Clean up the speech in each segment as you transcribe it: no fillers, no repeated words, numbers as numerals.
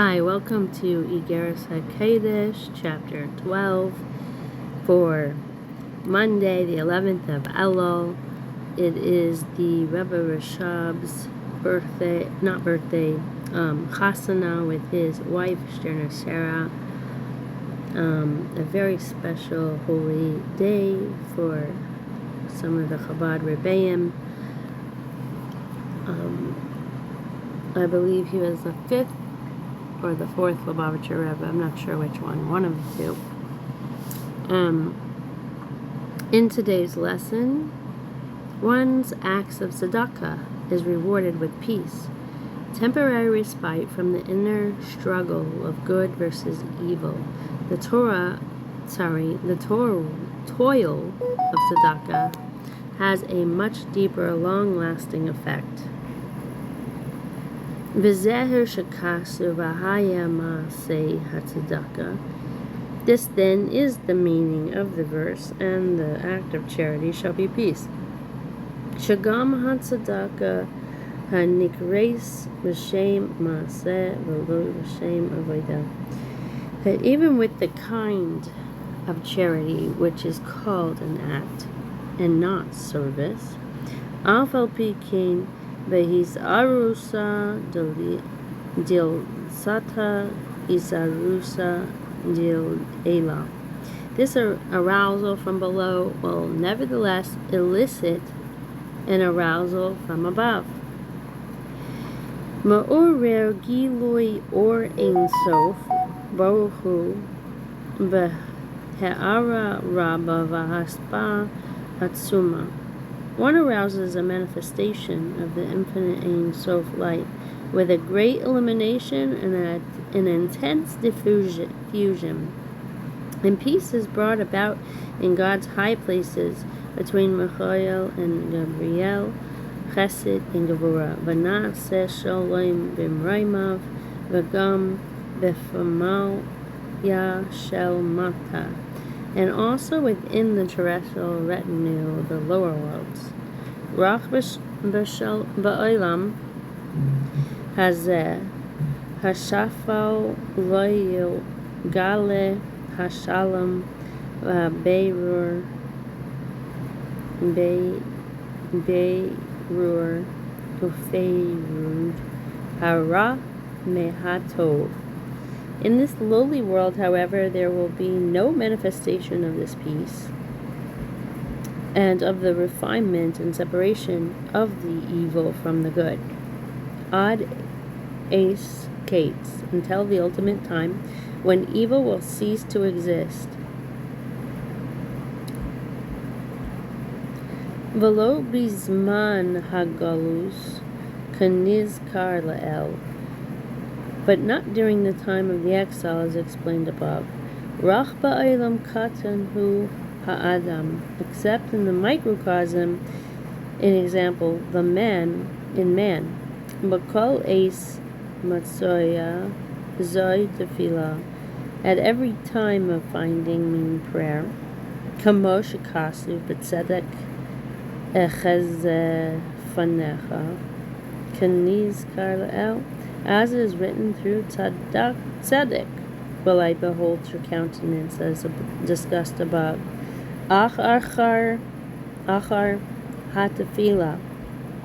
Hi, welcome to iggeres hakodesh, chapter 12, for Monday, the 11th of Elul. It is the Rebbe Rashab's chasana with his wife, Shterna Sarah. A very special holy day for some of the Chabad Rebbeim. I believe he was the 5th or the 4th Lubavitcher Rebbe. I'm not sure which one of the two. In today's lesson, one's acts of tzedakah is rewarded with peace, temporary respite from the inner struggle of good versus evil. The toil of tzedakah has a much deeper, long-lasting effect. This then is the meaning of the verse, and the act of charity shall be peace. Shagam hatzedakah hanikres b'shem maaseh v'lo b'shem avodah. That even with the kind of charity which is called an act and not service, af al pi kein Arusa dil sata isarusa dil ela. This arousal from below will nevertheless elicit an arousal from above. Ma'orer gilui or ein sof baruch hu b'ha'ara rabba v'haspa hatsuma. One arouses a manifestation of the infinite Ein Sof light with a great illumination and an intense diffusion. And peace is brought about in God's high places between Michael and Gabriel, Chesed and Gevurah, V'na'aseh shalom b'mraimav, v'gam b'famal ya shel mata, and also within the terrestrial retinue of the lower worlds. Rach ba'olam hazeh hashafal loyil gale hashalom beirur ufeirud hara mehatov. In this lowly world, however, there will be no manifestation of this peace and of the refinement and separation of the evil from the good. Ad ace kates, until the ultimate time when evil will cease to exist. V'lo bizman hagalus kanizkar la'el, but not during the time of the exile, as explained above. Rach ba'olam katan hu ha'adam, except in the microcosm, in example, the man in man. B'kol eis matzoya zoi tefillah, at every time of finding, meaning prayer. Kamo shekasu b'tzedek echez fanecha kaniz kar la'el, as it is written through tzedek, will I behold your countenance, as discussed above. Ach achar hatefila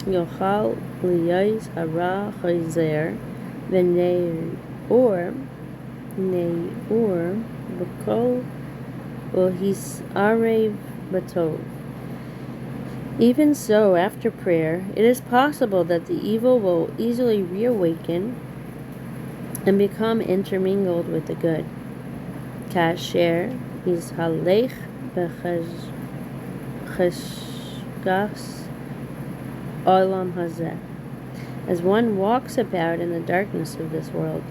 yochal liyos hara chayzer v'nei or b'kol v'his arev b'tov. Even so, after prayer, it is possible that the evil will easily reawaken and become intermingled with the good. Kasher is halech b'cheshgas olam hazeh, as one walks about in the darkness of this world.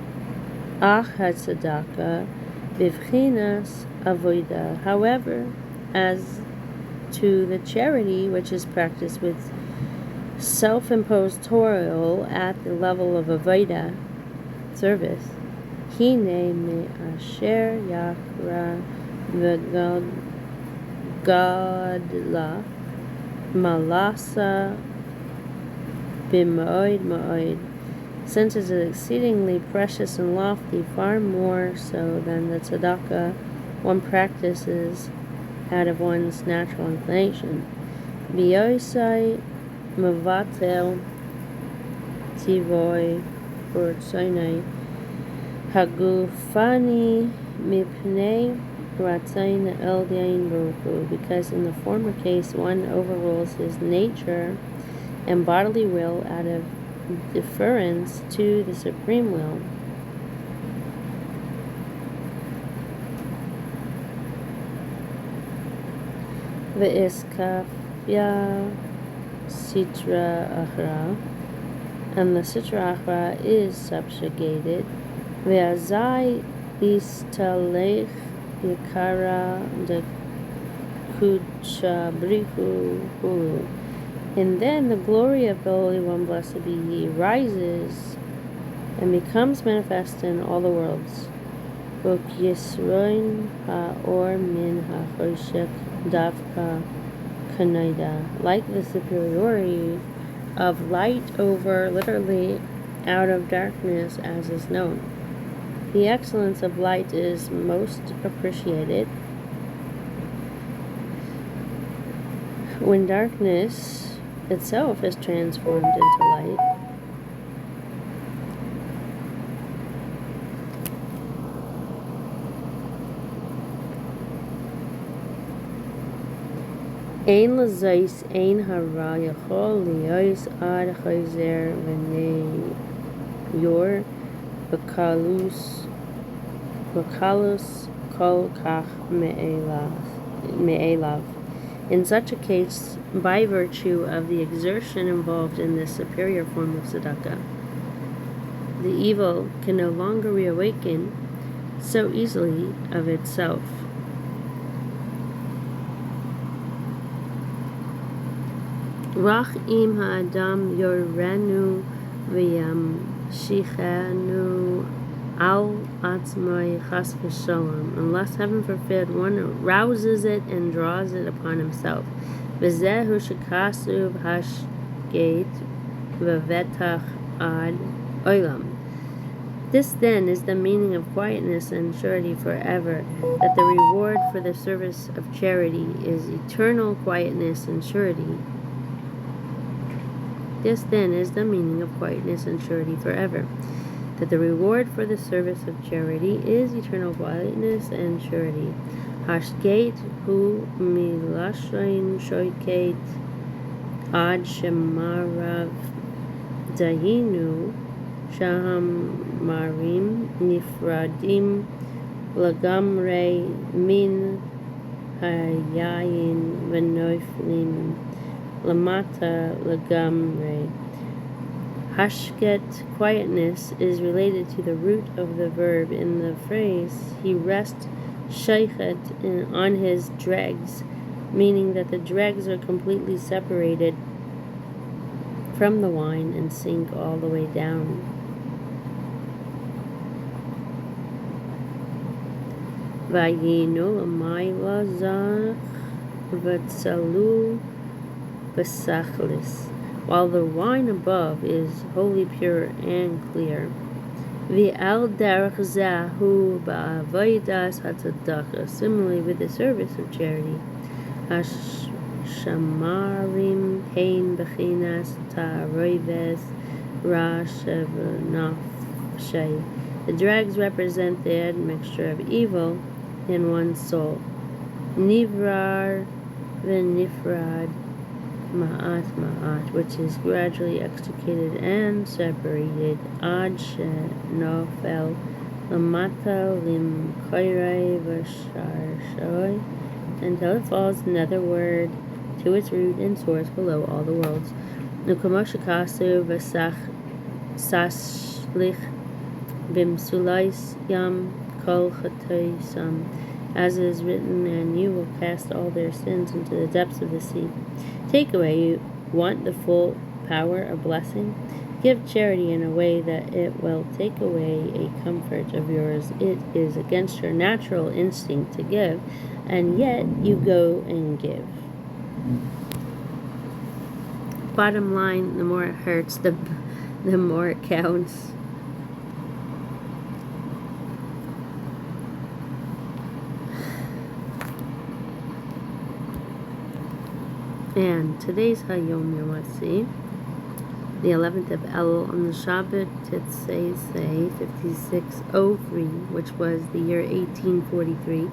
Ach hatzedakah b'vchinas avodah. However, as to the charity which is practiced with self-imposed toil at the level of avodah, service, hine me asher yakra v'gadla malasa b'moed moed since it is exceedingly precious and lofty, far more so than the tzedakah one practices out of one's natural inclination. B'yosai mevatel tivoi b'rtzonai hagufani mipnei ratzain eldain baruchu, because in the former case one overrules his nature and bodily will out of deference to the supreme will. Ve'iskafya sitra achra, and the sitra achra is subjugated. Ve'azai istalech yikara de kucha brihu hulu, and then the glory of the Holy One, blessed be He, rises and becomes manifest in all the worlds. Buk Yisroin ha'or min ha'choshek davka kanaida, like the superiority of light over, literally, out of darkness, as is known. The excellence of light is most appreciated when darkness itself is transformed into light. Ein l'zais ein hara yachol liyos ad chayzer v'nei yor v'kalus kol kach me'elav. In such a case, by virtue of the exertion involved in this superior form of tzedakah, the evil can no longer reawaken so easily of itself. Rach im ha'adam yorenu v'yamshichenu al atzmai chas v'shalom, unless, heaven forbid, one rouses it and draws it upon himself. V'zehu shekasuv hashgate v'vetach ad olam. This then is the meaning of quietness and surety forever, that the reward for the service of charity is eternal quietness and surety. This then is the meaning of quietness and surety forever, that the reward for the service of charity is eternal quietness and surety. Hashgate hu milashon shoiket ad shemarav dayinu shaham marim nifradim lagamre min hayayin v'noiflim lamata lagamre. Hashket, quietness, is related to the root of the verb in the phrase, he rests shaichet on his dregs, meaning that the dregs are completely separated from the wine and sink all the way down. Vayinu l'mayla zach v'tzalu b'sachlis, while the wine above is wholly pure and clear. V'al derech zahu ba'avodas hatzedakah, similarly with the service of charity. Hashamarim hein b'chinas ta'roives rashav nafshay. The dregs represent the admixture of evil in one's soul. Nivrar v'nifrad ma'at ma'at, which is gradually extricated and separated. Ad she'nofel lamata lim koirei v'sharshoy, until it falls netherward to its root and source below all the worlds. Nukamoshikasu v'sach sashlich bimsulais yam kol chatoisam, as it is written, and you will cast all their sins into the depths of the sea. Take away, you want the full power of blessing? Give charity in a way that it will take away a comfort of yours. It is against your natural instinct to give, and yet you go and give. Bottom line, the more it hurts, the the more it counts. And today's Hayom Yomasi, the 11th of Elul, on the Shabbat Titzei 5603, which was the year 1843,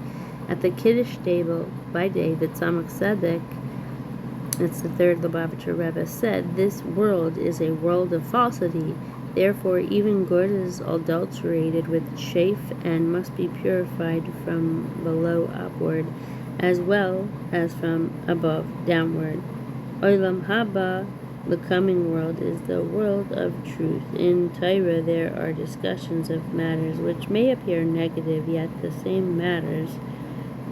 at the Kiddush table by day, the Tzemach Tzedek, it's the third Lubavitcher Rebbe, said, "This world is a world of falsity. Therefore, even good is adulterated with chafe and must be purified from below upward, as well as from above downward. Olam haba, the coming world, is the world of truth. In Torah there are discussions of matters which may appear negative, yet the same matters,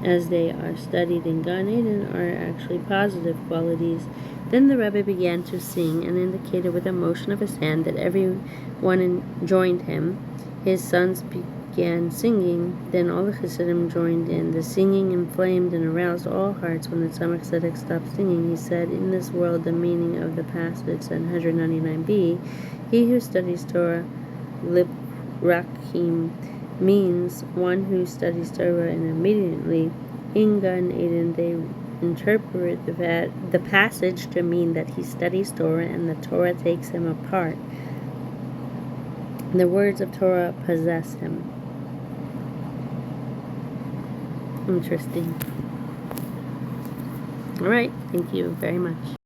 as they are studied in Gan Eden, are actually positive qualities." Then the Rebbe began to sing and indicated with a motion of his hand that everyone joined him. His sons began singing. Then all the Chassidim joined in. The singing inflamed and aroused all hearts. When the Tzemach Tzedek stopped singing, he said, "In this world," the meaning of the passage, 199b, "he who studies Torah, librakim, means one who studies Torah and immediately. In Gan Eden, they interpret the passage to mean that he studies Torah and the Torah takes him apart. The words of Torah possess him." Interesting. All right, thank you very much.